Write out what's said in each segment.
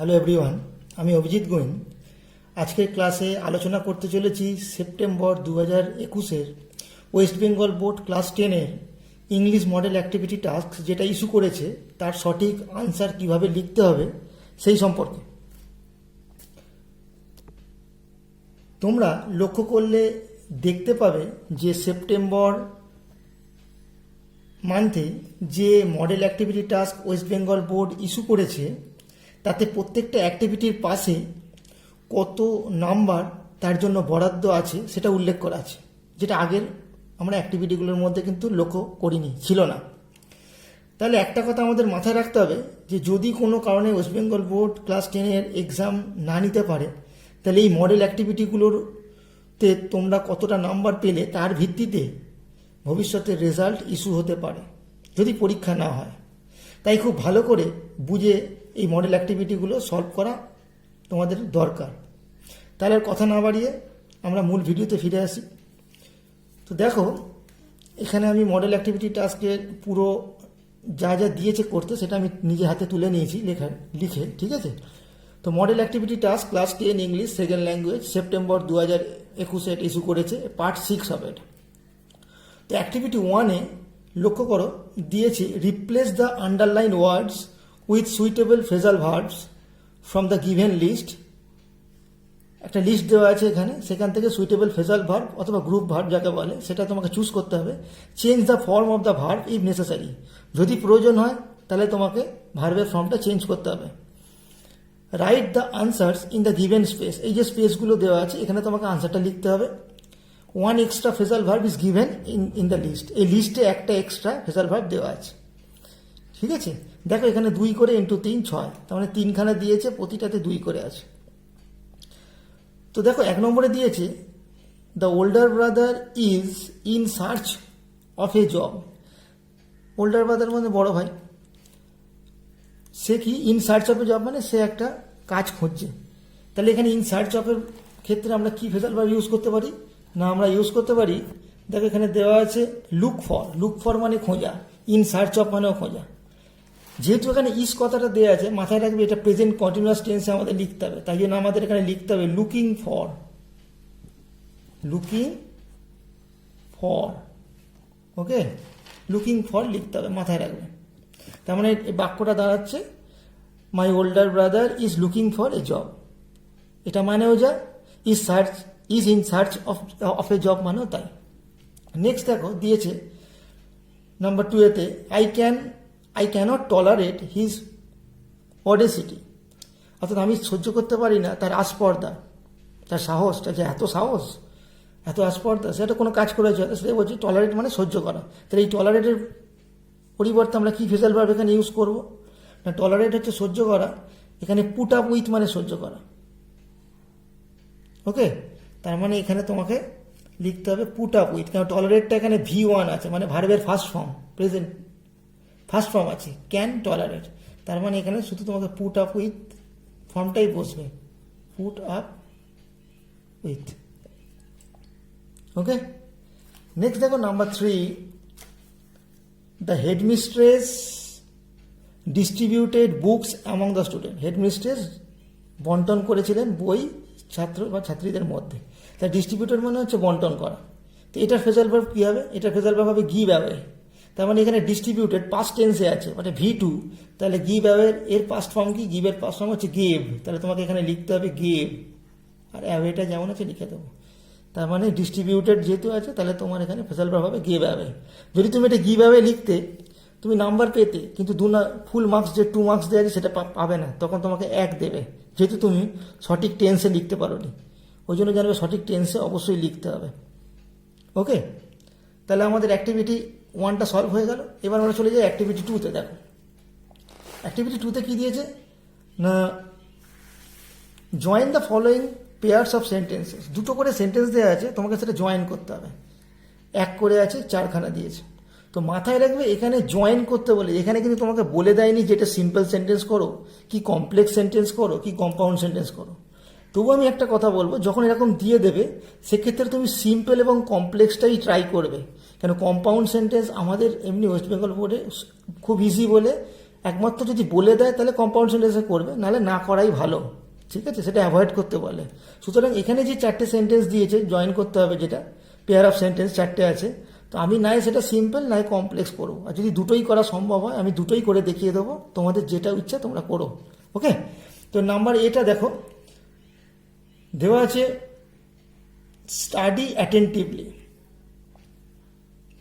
Hello everyone, আমি Abhijit Gwyn. আজকের ক্লাসে আলোচনা করতে চলেছি সেপ্টেম্বর 2021-এর ওয়েস্ট বেঙ্গল বোর্ড ক্লাস 10-এর ইংলিশ মডেল অ্যাক্টিভিটি টাস্ক যেটা ইস্যু করেছে তার সঠিক আনসার কিভাবে লিখতে হবে সেই সম্পর্কে। তোমরা লক্ষ্য করলে দেখতে পাবে যে সেপ্টেম্বর মান্থে যে model activity task West Bengal board issue করেছে তাতে প্রত্যেকটা অ্যাক্টিভিটির পাশে কত নাম্বার তার জন্য বরাদ্দ আছে সেটা উল্লেখ করা আছে, যেটা আগের আমরা অ্যাক্টিভিটিগুলোর মধ্যে কিন্তু লক্ষ্য করিনি, ছিল না। তাহলে একটা কথা আমাদের মাথায় রাখতে হবে যে যদি কোনো কারণে ওয়েস্ট বেঙ্গল বোর্ড ক্লাস 10-এর এক্সাম না নিতে পারে তাহলে এই মডেল অ্যাক্টিভিটিগুলোতে তোমরা কতটা নাম্বার পেলে তার ভিত্তিতে ভবিষ্যতে রেজাল্ট ইস্যু হতে পারে যদি পরীক্ষা না হয়। তাই খুব ভালো করে বুঝে এই মডেল অ্যাক্টিভিটিগুলো সলভ করা তোমাদের দরকার। তাহলে আর কথা না বাড়িয়ে আমরা মূল ভিডিওতে ফিরে আসি। তো দেখো, এখানে আমি মডেল অ্যাক্টিভিটি টাস্কের পুরো যা যা দিয়েছে করতে সেটা আমি নিজে হাতে তুলে নিয়েছি লিখে, ঠিক আছে? তো model activity task class 10 English second language September 2021 issue করেছে, পার্ট 6 হবে এটা। তো অ্যাক্টিভিটি 1-এ লক্ষ্য করো দিয়েছে replace the underline words with suitable phrasal verbs from the given list. একটা লিস্ট দেওয়া আছে এখানে, সেখান থেকে সুইটেবল ফ্রেজাল ভার্ব অথবা গ্রুপ ভার্ব যাকে বলে সেটা তোমাকে চুজ করতে হবে। Change the form of the verb if necessary, যদি প্রয়োজন হয় তাহলে তোমাকে ভার্বের ফর্মটা চেঞ্জ করতে হবে। Write the answers in the given space, এই যে স্পেসগুলো দেওয়া আছে এখানে তোমাকে আনসারটা লিখতে হবে। One extra phrasal verb is given in the list, এই লিস্টে একটা এক্সট্রা ফ্রেজাল ভার্ব দেওয়া আছে, ঠিক আছে? দেখো এখানে 2 করে ইন্টু 3 6, তার মানে 3খানা দিয়েছে, প্রতিটাতে 2 করে আছে। তো দেখো 1 নম্বরে দিয়েছে the older brother is in search of a job. Older brother মানে বড় ভাই, সে কি in search of a job মানে সে একটা কাজ খুঁজছে। তাহলে এখানে ইন সার্চ অফের ক্ষেত্রে আমরা কি ফ্রেজাল ভার্ব ইউজ করতে পারি? না, আমরা ইউজ করতে পারি, দেখো এখানে দেওয়া আছে লুক ফর। লুক ফর মানে খোঁজা, ইন সার্চ অফ মানেও খোঁজা। যেহেতু এখানে ইস কথাটা দেওয়া আছে, মাথায় রাখবে এটা প্রেজেন্ট কন্টিনিউয়াস টেন্সে আমাদের লিখতে হবে, তাই জন্য আমাদের এখানে লিখতে হবে looking for. Looking for, okay, looking for লিখতে হবে, মাথায় রাখবে। তার মানে এই বাক্যটা দাঁড়াচ্ছে my older brother is looking for a job. এটা মানেও যা, is in search of a job মানেও তাই। নেক্সট দেখো দিয়েছে নাম্বার 2-এতে I cannot tolerate his audacity, অর্থাৎ আমি সহ্য করতে পারি না তার আস্পর্ধা, তার সাহসটা, যে এত সাহস, এত আস্পর্ধা, সেটা কোনো কাজ করেছে সেটা বলছি টলারেট মানে সহ্য করা। তাহলে এই টলারেটের পরিবর্তে আমরা কি ফ্রেজাল ভার্ব এখানে ইউজ করব? না, টলারেট হচ্ছে সহ্য করা, এখানে পুট আপ উইথ মানে সহ্য করা, ওকে। তার মানে এখানে তোমাকে লিখতে হবে পুট আপ উইথ, কারণ টলারেটটা এখানে V1 আছে, মানে ভার্বের first form, present first form আছে, ক্যান টলারেট। তার মানে এখানে শুধু তোমাকে পুট আপ উইথ ফর্মটাই বসবে, put up with, okay. Next দেখো number 3, the headmistress distributed books among the student. Headmistress বন্টন করেছিলেন বই ছাত্র বা ছাত্রীদের মধ্যে। তা ডিস্ট্রিবিউটেড মানে হচ্ছে বন্টন করা। তো এটার ফ্রেজাল ভার্ব কী হবে? এটার ফ্রেজাল ভার্ব হবে গিভ অ্যাওয়ে। তার মানে এখানে ডিস্ট্রিবিউটেড পাস্ট টেন্সে আছে, মানে V2, তাহলে গিভ অ্যাওয়ে এর পাস্ট ফর্ম কি? গিভের পাস্ট ফর্ম হচ্ছে গেভ, তাহলে তোমাকে এখানে লিখতে হবে গেভ, আর অ্যাওয়েটা যেমন আছে লিখে দেবো। তার মানে ডিস্ট্রিবিউটেড যেহেতু আছে তাহলে তোমার এখানে ফ্রেজাল ভার্ব হবে গেভ অ্যাওয়ে। যদি তুমি এটা গিভ অ্যাওয়ে লিখতে তুমি নাম্বার পেতে, কিন্তু ফুল মার্কস যে 2 মার্কস দেওয়া আছে সেটা পাবে না, তখন তোমাকে 1 দেবে, যেহেতু তুমি সঠিক টেন্সে লিখতে পারোনি। ওই জন্য জানবে সঠিক টেন্সে অবশ্যই লিখতে হবে, ওকে। তাহলে আমাদের অ্যাক্টিভিটি 1টা সলভ হয়ে গেল। এবার আমরা চলে যাই অ্যাক্টিভিটি 2-তে। দেখো অ্যাক্টিভিটি 2-তে কী দিয়েছে না, join the following pairs of sentences. 2টো করে সেন্টেন্স দেওয়া আছে, তোমাকে সেটা জয়েন করতে হবে। 1 করে আছে, 4খানা দিয়েছে। তো মাথায় রাখবে এখানে জয়েন করতে বলে, এখানে কিন্তু তোমাকে বলে দেয়নি যে এটা সিম্পল সেন্টেন্স করো কি কমপ্লেক্স সেন্টেন্স করো কি কম্পাউন্ড সেন্টেন্স করো। তবু আমি একটা কথা বলবো, যখন এরকম দিয়ে দেবে সেক্ষেত্রে তুমি সিম্পল এবং কমপ্লেক্সটাই ট্রাই করবে, কেন কম্পাউন্ড সেন্টেন্স আমাদের এমনি ওয়েস্ট বেঙ্গল বোর্ডে খুব ইজি বলে একমাত্র যদি বলে দেয় তাহলে কম্পাউন্ড সেন্টেন্সে করবে, নাহলে না করাই ভালো, ঠিক আছে, সেটা অ্যাভয়েড করতে বলে। সুতরাং এখানে যে 4টে সেন্টেন্স দিয়েছে জয়েন করতে হবে, যেটা পেয়ার অফ সেন্টেন্স 4টে আছে, তো আমি নাই সেটা সিম্পল নাই কমপ্লেক্স করবো, আর যদি দুটোই করা সম্ভব হয় আমি দুটোই করে দেখিয়ে দেবো, তোমাদের যেটা ইচ্ছা তোমরা করো। ওকে, তো নাম্বার এটা দেখো দেওয়া আছে স্টাডি অ্যাটেন্টিভলি,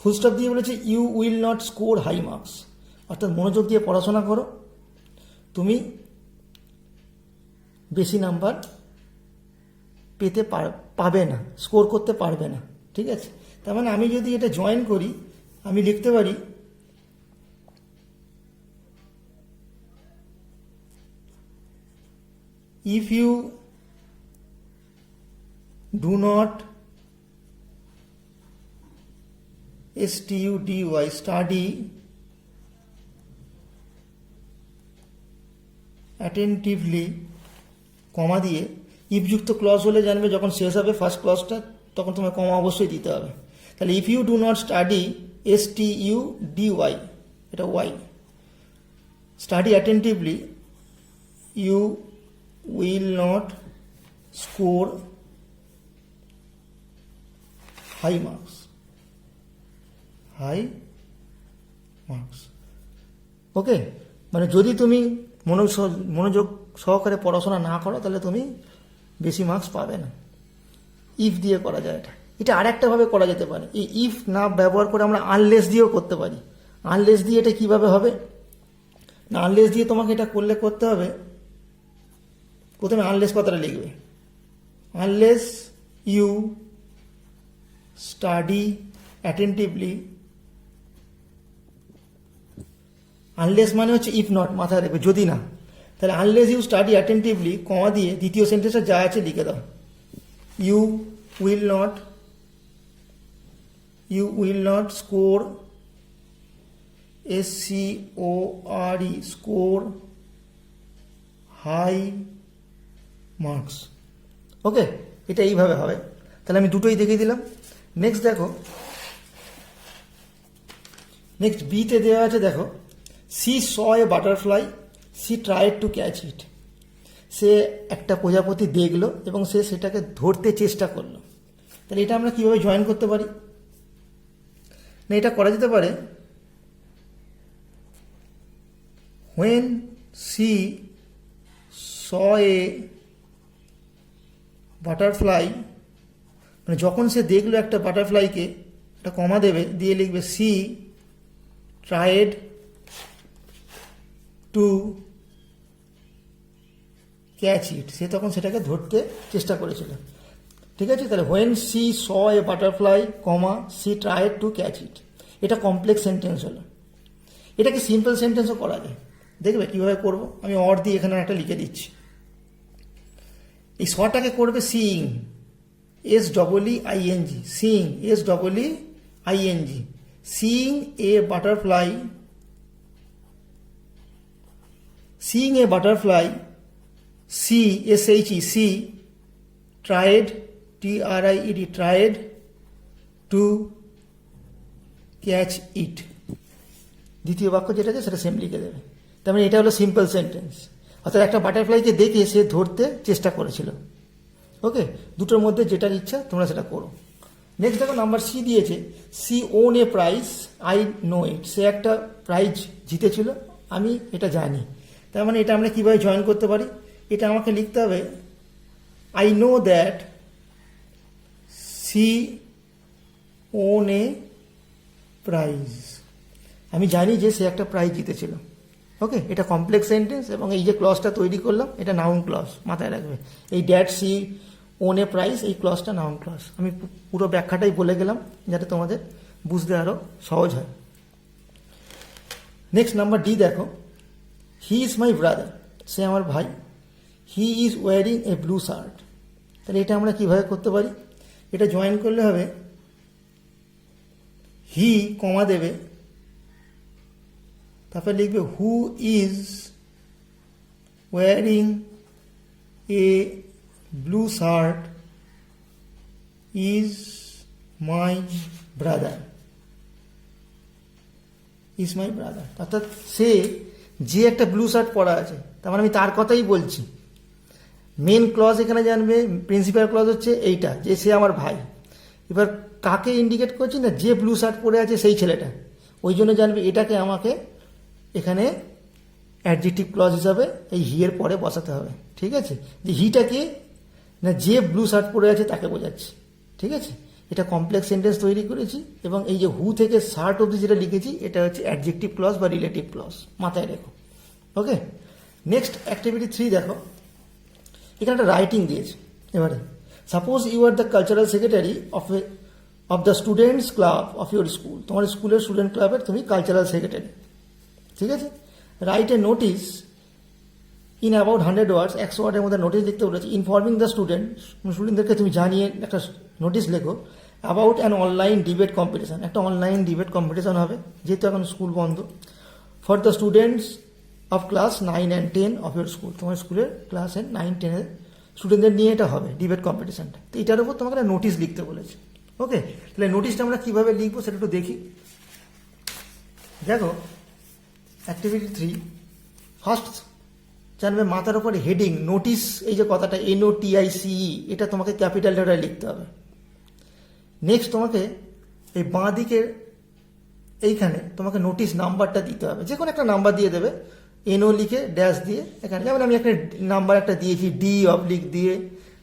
ফুল স্টপ দিয়ে বলেছে you will not score high marks, অর্থাৎ মনোযোগ দিয়ে পড়াশোনা করো, তুমি বেশি নাম্বার পেতে পাবে না, স্কোর করতে পারবে না, ঠিক আছে। তার মানে আমি যদি এটা জয়েন করি আমি লিখতে পারি if you do not study attentively, comma দিয়ে ইফযুক্ত ক্লজ হলে জানবে যখন শেষ হবে ফার্স্ট ক্লজটা তখন তোমার কমা অবশ্যই দিতে হবে। তাহলে if you do not study STUDY, এটা Y, study attentively you will not score high marks, high marks. Okay, মানে যদি তুমি মনোযোগ সহকারে পড়াশোনা না করো তাহলে তুমি বেশি মার্কস পাবে না। ইফ দিয়ে করা যায় এটা, এটা আরেকটাভাবে করা যেতে পারে, এই ইফ না ব্যবহার করে আমরা আনলেস দিয়েও করতে পারি। আনলেস দিয়ে এটা কিভাবে হবে না, আনলেস দিয়ে তোমাকে এটা করতে হবে, প্রথমে আনলেস কথাটা লিখবে, unless you study attentively, unless মানে হচ্ছে ইফ নট, মাথায় রাখবে যদি না, তাহলে unless you study attentively comma দিয়ে দ্বিতীয় সেন্টেন্সে যা আছে লিখে দাও, you will not score SCORE score high marks. Okay, এটা এইভাবে হবে, তাহলে আমি দুটোই দেখিয়ে দিলাম। নেক্সট দেখো, নেক্সট বিতে দেওয়া আছে, দেখো she saw a butterfly, she tried to catch it, সে একটা প্রজাপতি দেখলো এবং সে সেটাকে ধরতে চেষ্টা করলো। তাহলে এটা আমরা কিভাবে জয়েন করতে পারি না, এটা করা যেতে পারে when she saw a butterfly, মানে যখন সে দেখলো একটা বাটারফ্লাইকে, একটা কমা দেবে দিয়ে লিখবে she tried to catch it, সে তখন সেটাকে ধরতে চেষ্টা করেছিল, ঠিক আছে। তাহলে when she saw a butterfly, she tried to catch it, এটা কমপ্লেক্স সেন্টেন্স হলো। এটাকে সিম্পল সেন্টেন্সও করা যায়, দেখবে কীভাবে করবো, আমি অর দিয়ে এখানে একটা লিখে দিচ্ছি। এই শটাকে করবে seeing, SEEING, seeing, SEEING, seeing A butterfly, seeing a butterfly, she tried, tried to catch it, দ্বিতীয় বাক্য যেটা আছে সেটা সেম লিখে দেবে। তার মানে এটা হলো সিম্পল সেন্টেন্স, অর্থাৎ একটা বাটারফ্লাইকে দেখে সে ধরতে চেষ্টা করেছিল। ওকে, দুটোর মধ্যে যেটা ইচ্ছা তোমরা সেটা করো। নেক্সট দেখো নাম্বার সি দিয়েছে, she won a prize, I know it, সে একটা প্রাইজ জিতেছিল, আমি এটা জানি। তার মানে এটা আমরা কীভাবে জয়েন করতে পারি, এটা আমাকে লিখতে হবে I know that she won a prize, আমি জানি যে সে একটা প্রাইজ জিতেছিল। ওকে, এটা কমপ্লেক্স সেন্টেন্স এবং এই যে ক্লজটা তৈরি করলাম এটা নাউন ক্লজ, মাথায় রাখবে। এই that she won a prize, এই ক্লজটা নাউন ক্লজ। আমি পুরো ব্যাখ্যাটাই বলে গেলাম যাতে তোমাদের বুঝতে আরও সহজ হয়। নেক্সট নাম্বার ডি দেখো, হি ইজ মাই ব্রাদার, সে আমার ভাই, he is wearing a blue shirt, তাহলে এটা আমরা কীভাবে করতে পারি, এটা জয়েন করলে হবে হি কমা দেবে, তারপর লিখবে who is wearing a blue shirt is my brother, is my brother, অর্থাৎ সে যে একটা ব্লু শার্ট পরা আছে, তার মানে আমি তার কথাই বলছি। মেন ক্লজ এখানে জানবে, প্রিন্সিপাল ক্লজ হচ্ছে এইটা, যে সে আমার ভাই। এবার কাকে ইন্ডিকেট করছি না, যে ব্লু শার্ট পরে আছে সেই ছেলেটা, ওই জন্য জানবে এটাকে আমাকে এখানে অ্যাডজেক্টিভ ক্লজ হিসাবে এই হি এর পরে বসাতে হবে। ঠিক আছে, যে হিটাকে না যে ব্লু শার্ট পরে আছে তাকে বোঝাচ্ছি। ঠিক আছে, এটা কমপ্লেক্স সেন্টেন্স তৈরি করেছি, এবং এই যে হু থেকে শার্ট অবধি যেটা লিখেছি এটা হচ্ছে অ্যাডজেক্টিভ ক্লজ বা রিলেটিভ ক্লজ, মাথায় রেখো। ওকে, নেক্সট অ্যাক্টিভিটি 3 দেখো, এখানে একটা রাইটিং দিয়েছে। এবারে suppose you are the cultural secretary of the students club of your school, তোমার স্কুলের স্টুডেন্ট ক্লাবের তুমি কালচারাল সেক্রেটারি। ঠিক আছে, write a notice in about 100 words, 100 ওয়ার্ডের মধ্যে নোটিস লিখতে বলেছি। ইনফর্মিং দ্য স্টুডেন্টদেরকে তুমি জানিয়ে একটা নোটিস লেখো about an online debate competition, একটা অনলাইন ডিবেট কম্পিটিশন হবে, যেহেতু এখন স্কুল বন্ধ, for the students of class 9 and 10 of your school, তোমার স্কুলের ক্লাস 9, 10 স্টুডেন্টদের নিয়ে এটা হবে ডিবেট কম্পিটিশনটা। তো এটার উপর তোমাকে একটা নোটিস লিখতে বলেছে। ওকে, তাহলে নোটিসটা আমরা কীভাবে লিখবো সেটা একটু দেখি। দেখো অ্যাক্টিভিটি 3, ফার্স্ট জানবে মাথার উপরে হেডিং নোটিস, এই যে কথাটা NOTICE, এটা তোমাকে ক্যাপিটাল লেটারে লিখতে হবে। নেক্সট তোমাকে এই বাঁ দিকের এইখানে তোমাকে নোটিস নাম্বারটা দিতে হবে, যে কোনো একটা নাম্বার দিয়ে দেবে, NO লিখে ড্যাশ দিয়ে এখানে, যেমন আমি একটা নাম্বার একটা দিয়েছি D অবলিক দিয়ে,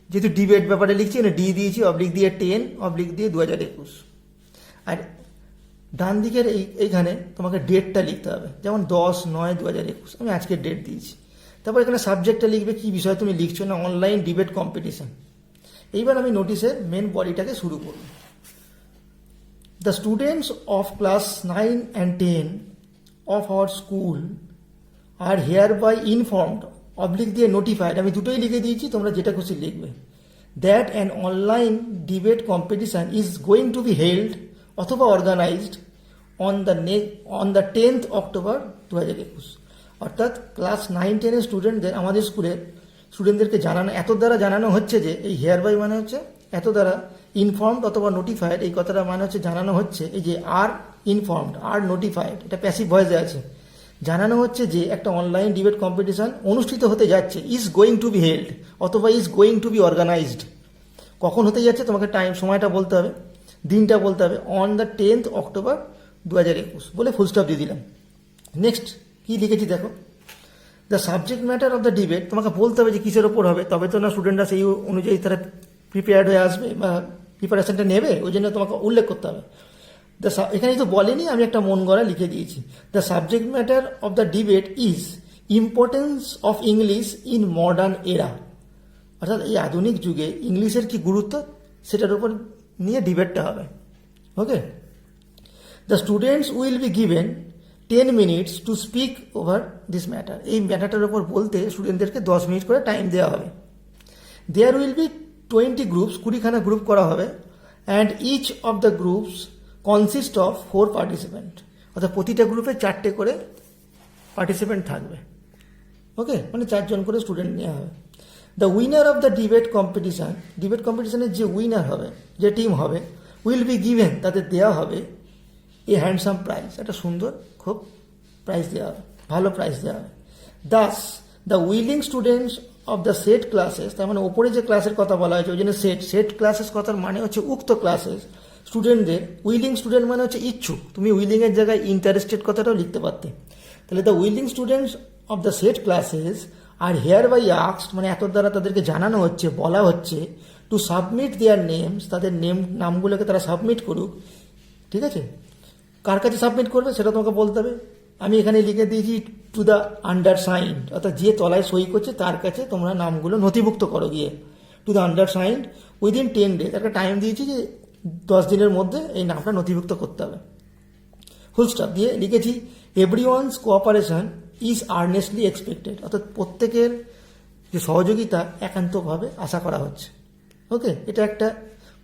যেহেতু ডিবেট ব্যাপারে লিখছি D দিয়েছি, অবলিক দিয়ে 10 অবলিক দিয়ে 2021। আর ডান দিকের এইখানে তোমাকে ডেটটা লিখতে হবে, যেমন 10/9/2021, আমি আজকের ডেট দিয়েছি। তারপর এখানে সাবজেক্টটা লিখবে, কি বিষয় তুমি লিখছো, না অনলাইন ডিবেট কম্পিটিশন। এইবার আমি নোটিসের মেন বডিটাকে শুরু করব। The students of class 9 and 10 of our school are hereby informed oblique দিয়ে নোটিফাইড, আমি দুটোই লিখে দিয়েছি, তোমরা যেটা খুশি লিখবে, that an online debate competition is going to be held অথবা organised on the 10th October 2021। অর্থাৎ ক্লাস 9-10 স্টুডেন্টদের, আমাদের স্কুলের স্টুডেন্টদেরকে জানানো, এত দ্বারা জানানো হচ্ছে যে, এই হেয়ার বাই মানে হচ্ছে এত দ্বারা, ইনফর্মড অথবা নোটিফাইড এই কথাটা মানে হচ্ছে জানানো হচ্ছে, এই যে আর ইনফর্মড আর নোটিফাইড, এটা প্যাসিভ ভয়েসে আছে, জানানো হচ্ছে যে একটা অনলাইন ডিবেট কম্পিটিশন অনুষ্ঠিত হতে যাচ্ছে, is going to be held অথবা is going to be organised. কখন হতে যাচ্ছে তোমাকে সময়টা বলতে হবে, দিনটা বলতে হবে, অন দ্য 10th October 2021 বলে ফুল স্টপ দিয়ে দিলাম। নেক্সট কি লিখেছি দেখো, the subject matter of the debate, তোমাকে বলতে হবে যে কিসের ওপর হবে, তবে তো না স্টুডেন্টরা সেই অনুযায়ী তারা প্রিপেয়ার্ড হয়ে আসবে বা প্রিপারেশনটা নেবে, ওই জন্য তোমাকে উল্লেখ করতে হবে। এখানে তো বলেনি, আমি একটা মন গড়া লিখে দিয়েছি। The subject matter of the debate is importance of English in modern এরা, অর্থাৎ এই আধুনিক যুগে ইংলিশের কি গুরুত্ব সেটার উপর নিয়ে ডিবেটটা হবে। Okay, the students will be given 10 minutes to speak over this matter, এই ম্যাটারটার উপর বলতে স্টুডেন্টদেরকে 10 মিনিট করে টাইম দেওয়া হবে। দেয়ার উইল বি 20 গ্রুপস, 20খানা গ্রুপ করা হবে, and each of the groups consist of 4 participant, অর্থাৎ প্রতিটা গ্রুপে 4টে করে পার্টিসিপেন্ট থাকবে। ওকে, মানে 4 জন করে স্টুডেন্ট নেওয়া হবে। The winner of the debate competition, debate কম্পিটিশানের যে উইনার হবে, যে টিম হবে, উইল বি গিভেন, তাদের দেওয়া হবে এ হ্যান্ডসাম প্রাইজ, একটা সুন্দর খুব প্রাইজ দেওয়া হবে, ভালো প্রাইজ দেওয়া হবে। Das the willing students of the set classes, তার মানে ওপরে যে ক্লাসের কথা বলা হয়েছে ওই জন্য সেট ক্লাসেস কথার মানে হচ্ছে উক্ত ক্লাসেস স্টুডেন্টদের, উইলিং স্টুডেন্ট মানে হচ্ছে ইচ্ছুক, তুমি উইলিংয়ের জায়গায় ইন্টারেস্টেড কথাটাও লিখতে পারতে। তাহলে the willing students of the set classes are hereby asked, মানে এত দ্বারা তাদেরকে জানানো হচ্ছে, বলা হচ্ছে, টু সাবমিট দেয়ার নেমস, তাদের নামগুলোকে তারা সাবমিট করুক। ঠিক আছে, কার কাছে সাবমিট করবে সেটা তোমাকে বলতে হবে। আমি এখানে লিখে দিয়েছি টু দ্য আন্ডারসাইন্ড, অর্থাৎ যে তলায় সই করছে তার কাছে তোমরা নামগুলো নথিভুক্ত করো গিয়ে, to the undersigned within 10 days, একটা টাইম দিয়েছি যে 10 দিনের মধ্যে এই নামটা নথিভুক্ত করতে হবে। ফুল স্টপ দিয়ে লিখেছি everyone's cooperation is earnestly expected, অর্থাৎ প্রত্যেকের যে সহযোগিতা একান্তভাবে আশা করা হচ্ছে। ওকে, এটা একটা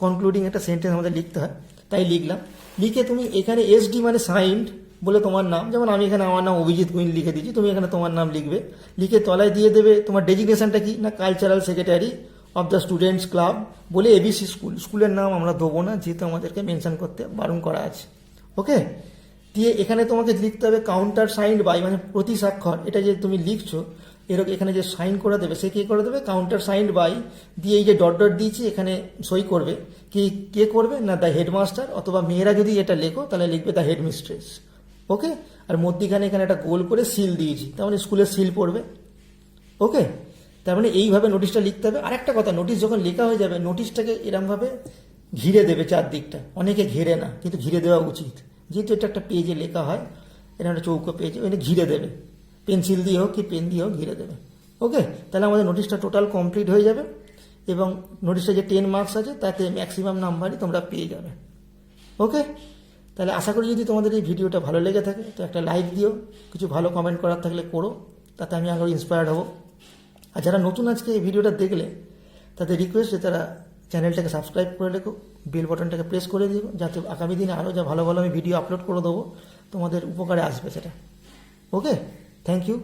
কনক্লুডিং একটা সেন্টেন্স আমাদের লিখতে হয়, তাই লিখলাম। লিখে তুমি এখানে SD মানে সাইন্ড বলে তোমার নাম, যেমন আমি এখানে আমার নাম অভিজিৎ কুইন লিখে দিচ্ছি, তুমি এখানে তোমার নাম লিখবে, লিখে তলায় দিয়ে দেবে তোমার ডেজিগনেশনটা কি, না cultural secretary of the students club বলে ABC স্কুল, স্কুলের নাম আমরা দেবো না যেহেতু আমাদেরকে মেনশন করতে বারণ করা আছে। ওকে, দিয়ে এখানে তোমাকে লিখতে হবে কাউন্টার সাইন্ড বাই, মানে প্রতি স্বাক্ষর, এটা যে তুমি লিখছো এরকম এখানে যে সাইন করে দেবে সে কে করে দেবে, কাউন্টার সাইন্ড বাই দিয়ে এই যে ডট ডট দিয়েছি এখানে সই করবে, কে করবে না দ্য হেডমাস্টার, অথবা মেয়েরা যদি এটা লেখো তাহলে লিখবে দ্য হেডমিস্ট্রেস। ওকে, আর মধ্যিখানে এখানে একটা গোল করে সিল দিয়েছি, তার মানে স্কুলের সিল পড়বে। ওকে, তার মানে এইভাবে নোটিশটা লিখতে হবে। আর একটা কথা, নোটিশ যখন লেখা হয়ে যাবে নোটিশটাকে এরমভাবে ঘিরে দেবে চারদিকটা, অনেকে ঘিরে না কিন্তু ঘিরে দেওয়া উচিত, যেহেতু এটা একটা পেজে লেখা হয়, এটা একটা চৌকো পেজে, ওইটা ঘিরে দেবে, পেন্সিল দিয়ে হোক কি পেন দিয়ে হোক ঘিরে দেবে। ওকে, তাহলে আমাদের নোটিশটা টোটাল কমপ্লিট হয়ে যাবে এবং নোটিশটা যে 10 মার্কস আছে তাতে ম্যাক্সিমাম নাম্বারই তোমরা পেয়ে যাবে। ওকে, তাহলে আশা করি যদি তোমাদের এই ভিডিওটা ভালো লেগে থাকে তো একটা লাইক দিও, কিছু ভালো কমেন্ট করার থাকলে করো, তাতে আমি আরও ইন্সপায়ার্ড হব। আর যারা নতুন আজকে এই ভিডিওটা দেখলে তাদের রিকোয়েস্ট যে তারা চ্যানেলটাকে সাবস্ক্রাইব করে রেখো, বেল বাটনটাকে প্রেস করে দিও, যাতে আগামী দিনে আরও যা ভালো ভালো আমি ভিডিও আপলোড করে দেবো তোমাদের উপকারে আসবে সেটা। ওকে, থ্যাংক ইউ।